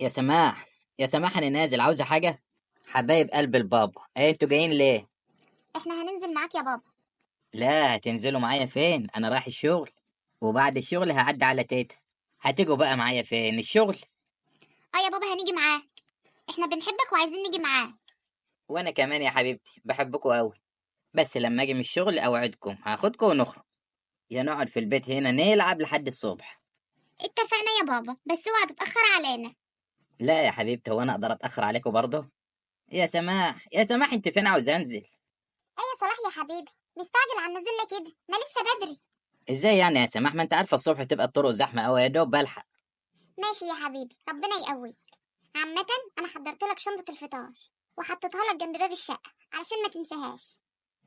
يا سماح، يا سماح، انا نازل عاوزه حاجه. حبايب قلب البابا، ايه انتوا جايين ليه؟ احنا هننزل معاك يا بابا. لا، هتنزلوا معايا فين؟ انا رايح الشغل، وبعد الشغل هعدي على تيتا. هتيجوا بقى معايا فين الشغل؟ اه يا بابا هنيجي معاك. احنا بنحبك وعايزين نيجي معاك. وانا كمان يا حبيبتي بحبكوا قوي. بس لما اجي من الشغل اوعدكم هاخدكم ونخرج، يا نقعد في البيت هنا نلعب لحد الصبح. اتفقنا يا بابا، بس اوعى تتأخر علينا. لا يا حبيبتي، هو انا اقدر اتاخر عليكم برضه؟ يا سماح، يا سماح، انت فين؟ عاوز انزل. ايه يا صلاح يا حبيبي، مستعجل على النزول ليه كده؟ ما لسه بدري. ازاي يعني يا سماح؟ ما انت عارفه الصبح تبقى الطرق زحمه قوي، يا دوب بلحق. ماشي يا حبيبي، ربنا يقويك. عامة انا حضرت لك شنطة الفطار وحطيتها لك جنب باب الشقة علشان ما تنساهاش.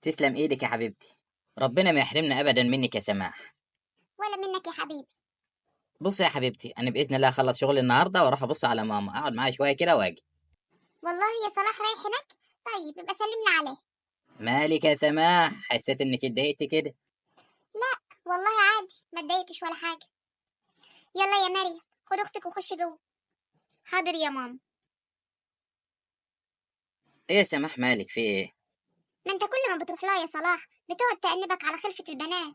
تسلم ايدك يا حبيبتي، ربنا ما يحرمنا ابدا منك يا سماح. ولا منك يا حبيبي. بص يا حبيبتي، انا باذن الله اخلص شغل النهارده واروح ابص على ماما، اقعد معاها شويه كده واجي. والله يا صلاح رايح هناك؟ طيب يبقى سلمنا عليه. مالك يا سماح؟ حسيت انك اتضايقت كده. لا والله عادي، ما اتضايقتش ولا حاجة. يلا يا مريم، خد اختك وخش جوه. حاضر يا ماما. ايه يا سماح، مالك في ايه؟ ما انت كل ما بتروح لها يا صلاح بتقعد تأنبك على خلفة البنات،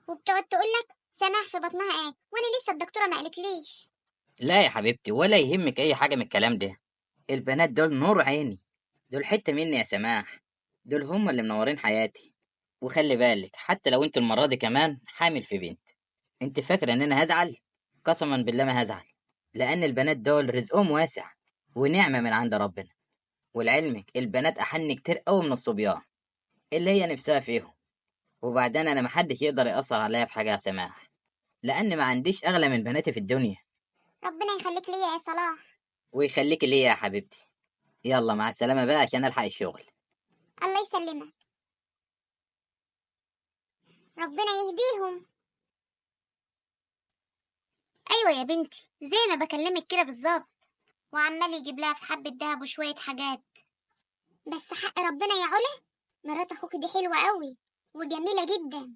وبتقعد تقولك سماح في بطنها ايه، وانا لسه الدكتورة ما قالتليش. لا يا حبيبتي، ولا يهمك اي حاجه من الكلام ده. البنات دول نور عيني، دول حته مني يا سماح، دول هم اللي منورين حياتي. وخلي بالك، حتى لو انت المره دي كمان حامل في بنت، انت فاكره ان انا هزعل؟ قسما بالله ما هزعل، لان البنات دول رزقهم واسع ونعمه من عند ربنا. ولعلمك البنات أحن كتير قوي من الصبيان اللي هي نفسها فيهم. وبعدين أنا محدش يقدر يأثر عليا في حاجة يا سماح، لأن ما عنديش أغلى من بناتي في الدنيا. ربنا يخليك ليا يا صلاح. ويخليك ليا يا حبيبتي. يلا مع السلامة بقى عشان ألحق الشغل. الله يسلمك. ربنا يهديهم. ايوه يا بنتي، زي ما بكلمك كده بالظبط. وعمال يجيب لها في حبة دهب وشوية حاجات. بس حق ربنا يا علا، مرات اخوك دي حلوة قوي وجميلة جدا.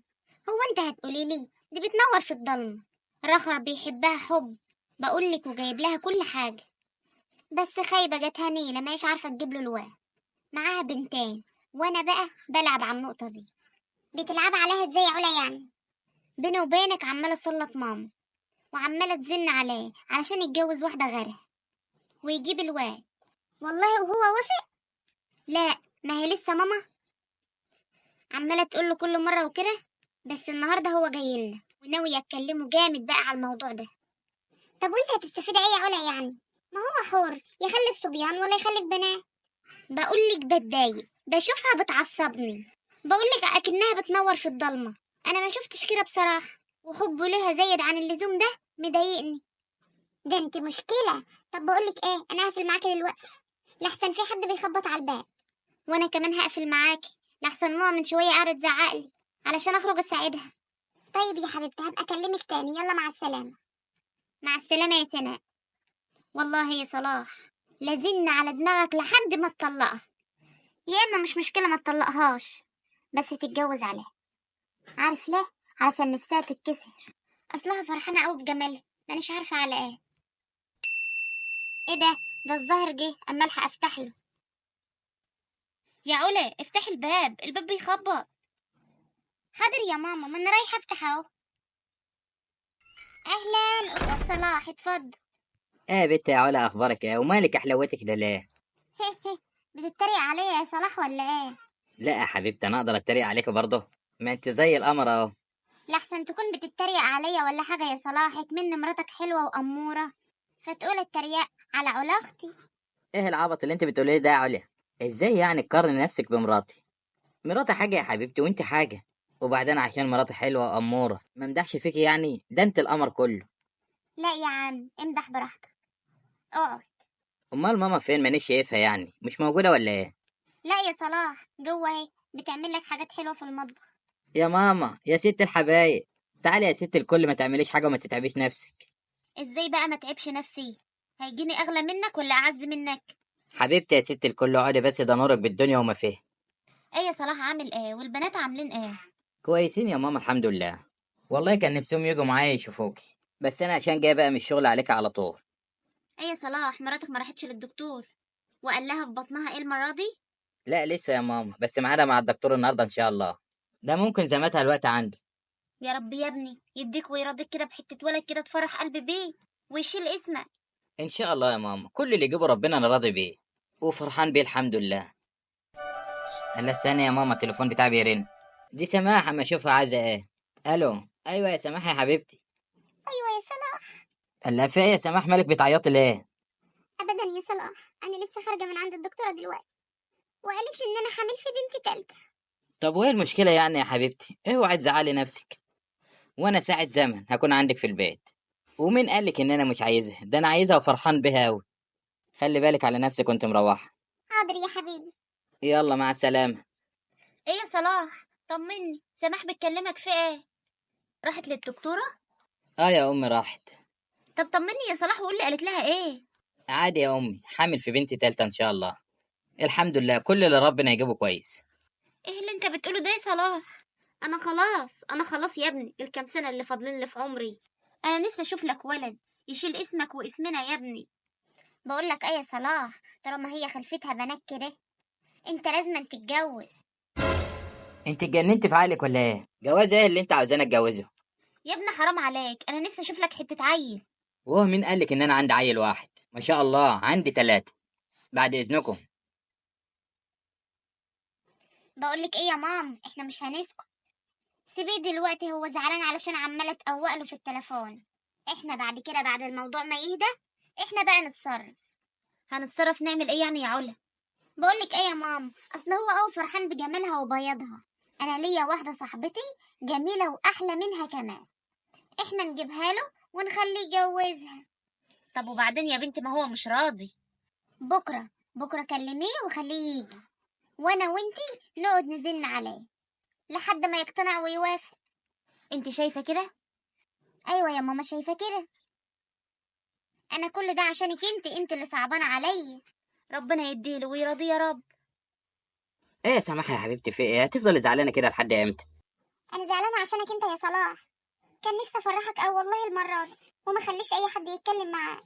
هو انت هتقولي لي دي بتنور في الضلمة؟ رخر بيحبها حب، بقولك، وجايب لها كل حاجة. بس خايبة جاتها نيلة ماهيش عارفة تجيب له الواد. معاها بنتين، وانا بقى بلعب على النقطة دي. بتلعب عليها ازاي يا علا يعني؟ بيني وبينك عمالة اسلط ماما، وعمالة تزن عليه علشان يتجوز واحدة غيرها ويجيب الواد. والله وهو وافق؟ لا، ما هي لسه ماما عمالة تقوله كل مرة وكده. بس النهاردة هو جاي لنا وناوي يتكلموا جامد بقى على الموضوع ده. طب وانت هتستفيد ايه يا علا يعني؟ ما هو حر يخلف صبيان ولا يخلف بنات. بقولك بتضايق، بشوفها بتعصبني. بقولك اكنها بتنور في الضلمة. انا ما شفتش كده بصراحة، وحبه لها زايد عن اللزوم ده مضايقني. ده انت مشكلة. طب بقولك ايه، انا هقفل معاكي دلوقتي لحسن في حد بيخبط على الباب. وانا كمان هقفل معاكي لحسن ماما من شوية قاعدة تزعقلي علشان اخرج اساعدها. طيب يا حبيبتي، هبقى اكلمك تاني. يلا مع السلامة. مع السلامة يا سناء. والله يا صلاح لازلنا على دماغك لحد ما تطلقها، يا اما مش مشكلة ما تطلقهاش بس تتجوز عليها. عارف ليه؟ علشان نفسها تتكسر. اصلها فرحانة قوي بجمالها، مانيش عارفة على ايه. ايه ده الظاهر جه، اما الحق افتح له. يا علا افتحي الباب، الباب بيخبط. حاضر يا ماما، ما انا رايحة افتح اهو. اهلا استاذ صلاح، اتفضل. ايه يا بنت يا علا، أخبارك ايه؟ ومالك أحلوتك ده ليه؟ بتتريق عليا يا صلاح ولا ايه؟ لا يا حبيبتي، أنا أقدر أتريق عليك برضه؟ ما أنت زي القمر أهو. لحسن تكون بتتريق عليا ولا حاجة يا صلاح، من مراتك حلوة وأمورة فتقول التريق على علا أختي. ايه العبط اللي انت بتقوليه ده يا عليا؟ ازاي يعني تقارني نفسك بمراتي؟ مراتي حاجة يا حبيبتي وانت حاجة. وبعدين عشان مراتي حلوة وأمورة ما مدحش فيكي يعني؟ ده انت القمر كله. لا يا عم، امدح براحتك، اقعد. امال ماما فين؟ مانيش شايفها، يعني مش موجودة ولا ايه؟ لا يا صلاح، جوه اهي بتعمل لك حاجات حلوة في المطبخ. يا ماما يا ست الحبايب، تعالي يا ست الكل، ما تعمليش حاجة وما تتعبيش نفسك. ازاي بقى ما تعبش نفسي؟ هيجيني اغلى منك ولا اعز منك؟ حبيبتي يا ست الكل اقعدي بس، ده نورك بالدنيا وما فيه. ايه يا صلاح، عامل ايه والبنات عاملين ايه؟ كويسين يا ماما الحمد لله. والله كان نفسهم يجوا معايا يشوفوكي، بس انا عشان جاي بقى من الشغل عليك على طول. ايه يا صلاح، مراتك ما راحتش للدكتور وقال لها في بطنها ايه المرة دي؟ لا لسه يا ماما، بس ميعادها مع الدكتور النهارده ان شاء الله. ده ممكن زماتها الوقت عنده. يا رب يا ابني يديك ويرضيك كده بحتة ولد كده تفرح قلبي بيه ويشيل اسمك. ان شاء الله يا ماما، كل اللي يجيبه ربنا انا راضي بيه وفرحان بيه الحمد لله. الا استنى يا ماما، التليفون بتاعي بيرن. دي سماح، اما اشوفها عايزه ايه. الو، ايوه يا سماح يا حبيبتي. ايوه يا صلاح. الا في إيه يا سماح، مالك بتعيطي ليه؟ ابدا يا صلاح، انا لسه خارجه من عند الدكتوره دلوقتي وقالت لي ان انا حامل في بنت تالتة. طب وايه المشكله يعني يا حبيبتي؟ اوعي تزعلي نفسك، وانا ساعه زمن هكون عندك في البيت. ومين قالك ان انا مش عايزها؟ ده انا عايزها وفرحان بها قوي. خلي بالك على نفسك وانت مروحه. حاضر يا حبيبي. يلا مع السلامه. ايه يا صلاح، طمني، سماح بتكلمك في ايه؟ راحت للدكتوره؟ اه يا امي راحت. طب طمني يا صلاح وقول لي قالت لها ايه. عادي يا امي، حامل في بنتي تالتة ان شاء الله. الحمد لله، كل اللي ربنا يجيبه كويس. ايه اللي انت بتقوله ده يا صلاح؟ انا خلاص يا ابني، الكام سنه اللي فاضلين لي في عمري انا نفسي اشوف لك ولد يشيل اسمك واسمنا يا ابني. بقول لك ايه يا صلاح، طالما هي خلفتها بنات كده انت لازم تتجوز. انت اتجننت في عقلك ولا ايه؟ جواز ايه اللي انت عاوزاني اتجوزه؟ يا ابني حرام عليك، انا نفسي اشوف لك حته عيل. وهو مين قالك ان انا عندي عيل واحد؟ ما شاء الله عندي 3. بعد اذنكم. بقول لك ايه يا مام، احنا مش هنسكت. سيبيه دلوقتي، هو زعلان علشان عماله تقوق له في التليفون. احنا بعد كده بعد الموضوع ما يهدى احنا بقى نتصرف. هنتصرف نعمل ايه يعني يا علا؟ بقولك ايه يا مام، اصل هو فرحان بجمالها وبياضها. انا ليا واحده صاحبتي جميله واحلى منها كمان، احنا نجيبها له ونخليه يجوزها. طب وبعدين يا بنتي ما هو مش راضي. بكره كلميه وخليه يجي، وانا وانتي نقعد نزن عليه لحد ما يقتنع ويوافق. انت شايفه كده؟ ايوه يا ماما شايفه كده. انا كل ده عشانك انت اللي صعبانه عليا. ربنا يديله ويرضيه يا رب. ايه يا سماحه يا حبيبتي، في ايه؟ هتفضلي زعلانه كده لحد امتى؟ انا زعلانه عشانك انت يا صلاح، كان نفسي افرحك او والله المره دي وما خليش اي حد يتكلم معاك.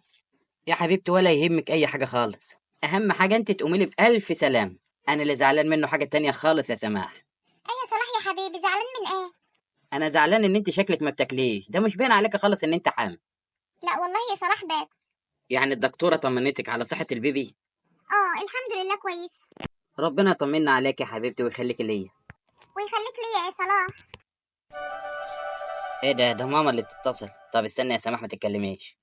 يا حبيبتي ولا يهمك اي حاجه خالص. اهم حاجه انت تقومي لي بالف سلام. انا اللي زعلان منه حاجه تانية خالص يا سماح. ايه يا صلاح يا حبيبي، زعلان من ايه؟ انا زعلان ان انت شكلك ما بتاكليش، ده مش باين عليك خالص ان انت حامل. لا والله يا صلاح باكل. يعني الدكتوره طمنتك على صحه البيبي؟ الحمد لله كويس. ربنا يطمنا عليك يا حبيبتي ويخليك ليا. ويخليك ليا يا صلاح. ايه ده ماما اللي بتتصل. طب استنى يا سماح ما تتكلميش.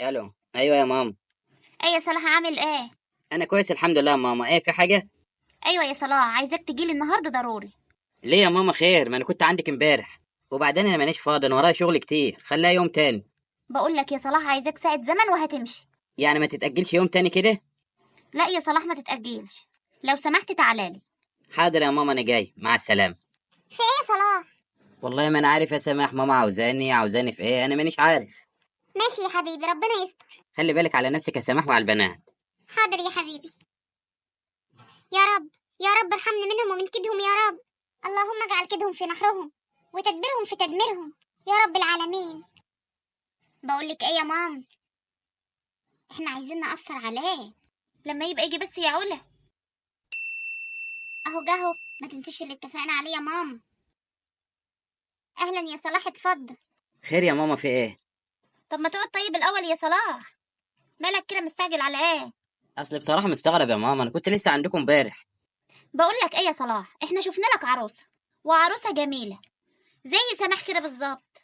الو، ايوه يا ماما. ايه يا صلاح عامل ايه؟ انا كويس الحمد لله يا ماما. ايه في حاجه؟ ايوه يا صلاح، عايزاك تجيلي النهارده ضروري. ليه يا ماما خير؟ ما انا كنت عندك امبارح. وبعدين انا مانيش فاضي، انا ورايا شغل كتير، خليها يوم تاني. بقول لك يا صلاح، عايزاك ساعة زمن وهتمشي. يعني ما تتاجلش يوم تاني كده؟ لا يا صلاح ما تتأجلش، لو سمحت تعالالي. حاضر يا ماما، انا جاي مع السلامه. في ايه يا صلاح؟ والله ما انا عارف يا سماح، ماما عاوزاني في ايه؟ انا مانيش عارف. ماشي يا حبيبي، ربنا يستر. خلي بالك على نفسك يا سماح وعلى البنات. حاضر يا حبيبي. يا رب يا رب ارحمني منهم ومن كيدهم يا رب. اللهم اجعل كيدهم في نحرهم وتدبيرهم في تدميرهم يا رب العالمين. بقولك ايه يا مام، احنا عايزين نأثر عليه لما يبقى يجي بس يا علا. اهو جاهو، ما تنسيش اللي اتفقنا عليه يا مام. اهلا يا صلاح، اتفضل. خير يا ماما، في ايه؟ طب ما تقعد طيب الاول يا صلاح، مالك كده مستعجل على ايه؟ اصل بصراحه مستغرب يا ماما، انا كنت لسه عندكم امبارح. بقولك ايه يا صلاح، احنا شفنا لك عروسه وعروسه جميله زي سماح كده بالظبط،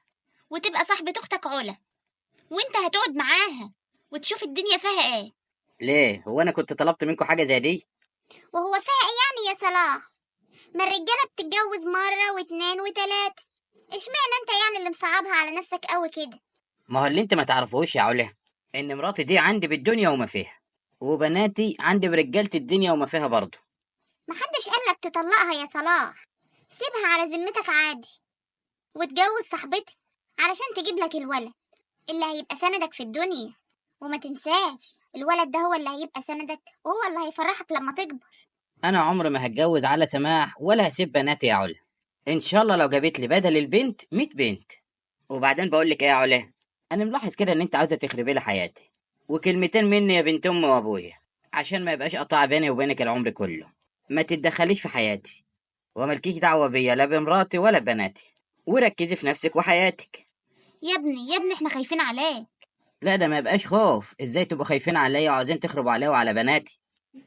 وتبقى صاحبة اختك علا، وانت هتقعد معاها وتشوف الدنيا فيها ايه. ليه؟ هو انا كنت طلبت منكم حاجه زي دي؟ وهو فيها ايه يعني يا صلاح؟ ما الرجاله بتتجوز مره واتنين وتلاته، اشمعنى انت يعني اللي مصعبها على نفسك قوي كده؟ ما هو اللي انت ما تعرفوش يا علا، ان مراتي دي عندي بالدنيا وما فيها، وبناتي عندي برجاله الدنيا وما فيها برضه. محدش قالك تطلقها يا صلاح، سيبها على ذمتك عادي وتجوز صاحبتي علشان تجيب لك الولد اللي هيبقى سندك في الدنيا. وما تنساش الولد ده هو اللي هيبقى سندك وهو اللي هيفرحك لما تكبر. انا عمري ما هتجوز على سماح ولا هسيب بناتي يا علا. ان شاء الله لو جابت لي بدل البنت 100 بنت. وبعدين بقول لك ايه يا علا، انا ملاحظ كده ان انت عاوزه تخربي لي حياتي. وكلمتين مني يا بنت امي وابويا، عشان ما يبقاش قطع بيني وبينك العمر كله. ما تتدخليش في حياتي، وملكيش دعوة بيا لا بمراتي ولا ببناتي، وركزي في نفسك وحياتك. يا ابني احنا خايفين عليك. لا ده ما يبقاش خوف، ازاي تبقوا خايفين عليا وعاوزين تخربوا عليا وعلى بناتي؟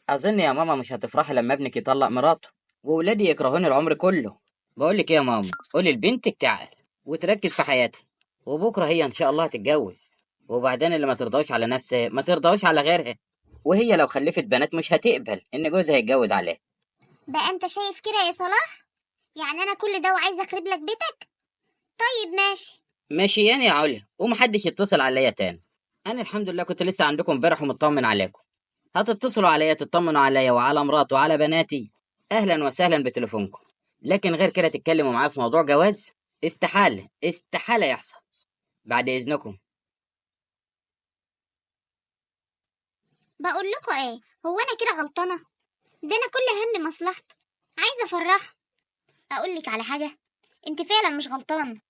اظن يا ماما مش هتفرحي لما ابنك يطلق مراته وولادي يكرهوني العمر كله. بقولك ايه يا ماما، قولي لبنتك تعال وتركز في حياتها، وبكره هي ان شاء الله هتتجوز. وبعدين اللي ما ترضاش على نفسها ما ترضاش على غيرها، وهي لو خلفت بنات مش هتقبل ان جوزها يتجوز عليها. بقى انت شايف كده يا صلاح؟ يعني انا كل ده وعايزه اخرب لك بيتك؟ طيب ماشي. ماشيين يا عليا، ومحدش يتصل عليا تاني. انا الحمد لله كنت لسه عندكم امبارح ومطمن عليكم. هتتصلوا عليا تطمنوا عليا وعلى مراتي وعلى بناتي، اهلا وسهلا بتليفونكم. لكن غير كده تتكلموا معايا في موضوع جواز، استحالة استحالة يحصل. بعد اذنكم. بقول لكم ايه، هو انا كده غلطانه؟ ده انا كل هم مصلحته، عايزه افرحه. اقول لك على حاجه، انت فعلا مش غلطانه،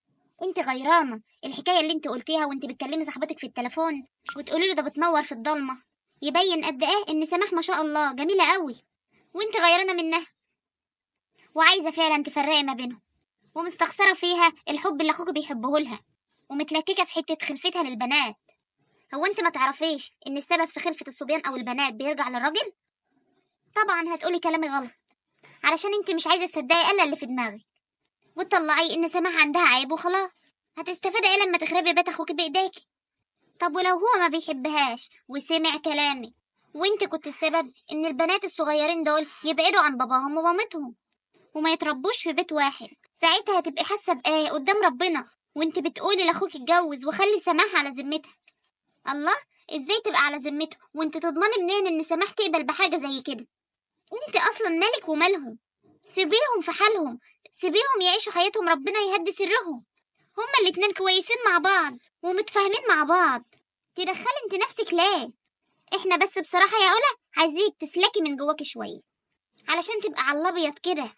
انت غيرانه. الحكايه اللي انت قلتيها وانت بتكلمي صاحبتك في التليفون وتقولي له ده بتنور في الضلمه، يبين قد ايه ان سماح ما شاء الله جميله قوي، وانت غيرانه منها وعايزه فعلا تفرقي ما بينهم، ومستخسره فيها الحب اللي اخوك بيحبه لها، ومتلككه في حته خلفتها للبنات. هو انت ما تعرفيش ان السبب في خلفه الصبيان او البنات بيرجع للراجل؟ طبعا هتقولي كلامي غلط، علشان انت مش عايزه تصدقي الا اللي في دماغك، وتطلعي ان سماح عندها عيب وخلاص. هتستفادي ايه لما تخربي بيت اخوك بايديكي؟ طب ولو هو ما بيحبهاش وسمع كلامك، وانت كنت السبب ان البنات الصغيرين دول يبعدوا عن باباهم ومامتهم وما يتربوش في بيت واحد، ساعتها هتبقي حاسه بايه قدام ربنا وانت بتقولي لاخوك اتجوز وخلي سماح على ذمتها؟ الله، ازاي تبقى على ذمته وانت تضمني منين ان سماح تقبل بحاجه زي كده؟ انت اصلا مالك ومالهم؟ سيبيهم في حالهم، سيبيهم يعيشوا حياتهم، ربنا يهدي سرهم. هما الاتنين كويسين مع بعض ومتفاهمين مع بعض، تدخلي انت نفسك ليه؟ احنا بس بصراحة يا علا عايزيك تسلكي من جواكي شوية، علشان تبقى على الابيض كده،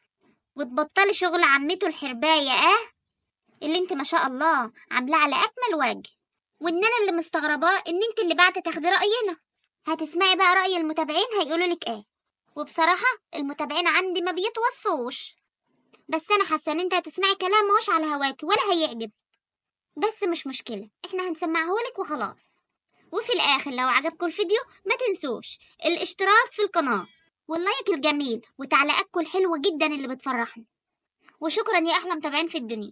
وتبطلي شغل عمته الحرباية اللي انت ما شاء الله عاملاه على اكمل وجه. وان انا اللي مستغرباه ان انت اللي بعد تاخدي رأينا. هتسمعي بقى رأي المتابعين هيقولوا لك ايه، وبصراحة المتابعين عندي ما بيتوصوش، بس انا حاسه ان انت هتسمعي كلام مش على هواكي ولا هيعجب. بس مش مشكله، احنا هنسمعهولك وخلاص. وفي الاخر لو عجبكم الفيديو ما تنسوش الاشتراك في القناه واللايك الجميل وتعليقاتكم الحلوه جدا اللي بتفرحني. وشكرا يا احلى متابعين في الدنيا.